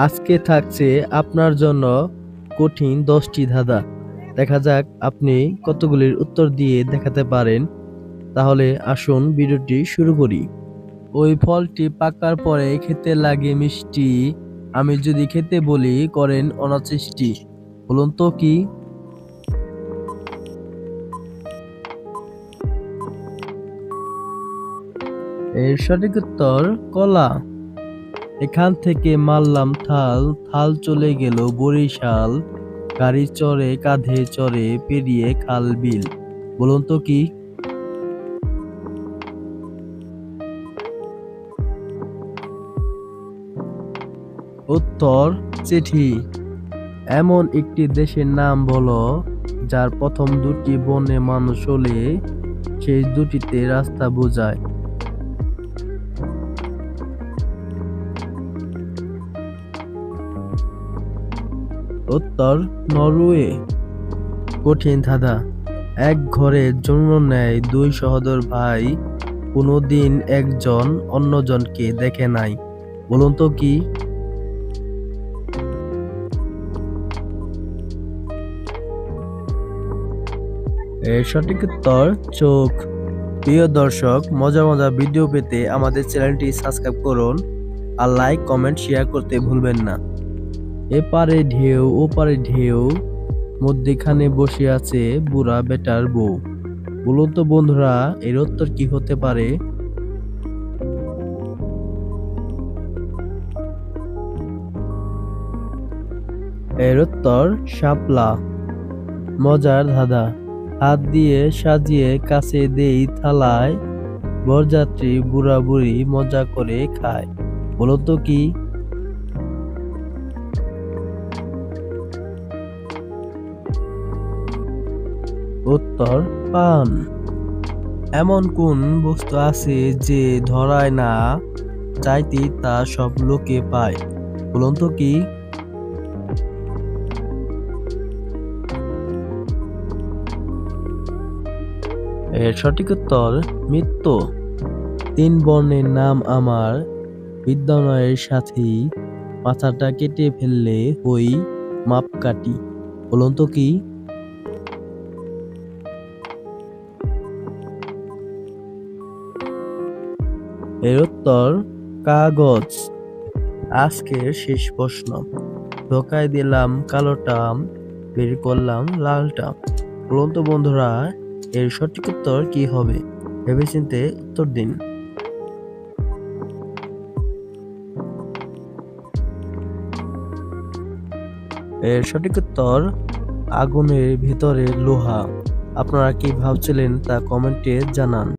আজকে থাকছে আপনার জন্য কঠিন 10টি ধাঁধা। দেখা যাক আপনি কতগুলির উত্তর দিয়ে দেখাতে পারেন। তাহলে আসুন ভিডিওটি শুরু করি। ওই ফলটি পাকার পরে খেতে লাগে মিষ্টি, আমি যদি খেতে বলি করেন অনাসৃষ্টি। বলুন তো কি? এর সঠিক উত্তর কলা। এখান থেকে মারলাম থাল, থাল চলে গেল বরিশাল, গাড়ি চড়ে কাঁধে চড়ে পেরিয়ে খাল বিল। বলুন তো কি? উত্তর চিঠি। এমন একটি দেশের নাম বলো যার প্রথম দুটি বনে মানুষ হলে শেষ দুটিতে রাস্তা বোঝায়। উত্তর নরওয়ে। কঠিন ধাঁধা। এক ঘরে জন্ম নেয় দুই সহোদর ভাই, কোনোদিন একজন অন্যজনকে দেখে নাই। বলুন তো কি? এর সঠিক উত্তর চোখ। প্রিয় দর্শক, মজা মজা ভিডিও পেতে আমাদের চ্যানেলটি সাবস্ক্রাইব করুন আর লাইক কমেন্ট শেয়ার করতে ভুলবেন না। এপারে ঢেউ ওপারে ঢেউ, মধ্যেখানে বসে আছে বুড়া বেটার বউ। বলুন তো বন্ধুরা, এর উত্তর কি হতে পারে? এর উত্তর শাপলা। মজার ধাঁধা। হাত দিয়ে সাজিয়ে কাছে দেই থালায়, বরযাত্রী বুড়া বুড়ি মজা করে খায়। বলো তো কি? উত্তর পান। এমন কোন বস্তু আছে যে ধরায় না, চাইতে তা সব লোকে পায়। বলুন তো কি? এর সঠিক উত্তর মৃত্যু। তিন বর্ণের নাম আমার, বিদ্যালয়ের সাথী, মাথাটা কেটে ফেললে হই মাপকাঠি। বলুন তো কি? এর উত্তর কাগজ। আজকের শেষ প্রশ্ন। ঢোকায় দিলাম কালোটা, বের করলাম লালটা। বলুন তো বন্ধুরা, এর সঠিক উত্তর কি হবে? ভেবেচিন্তে উত্তর দিন। এর সঠিক উত্তর আগুনের ভিতরে লোহা। আপনারা কি ভাবছিলেন তা কমেন্টে জানান।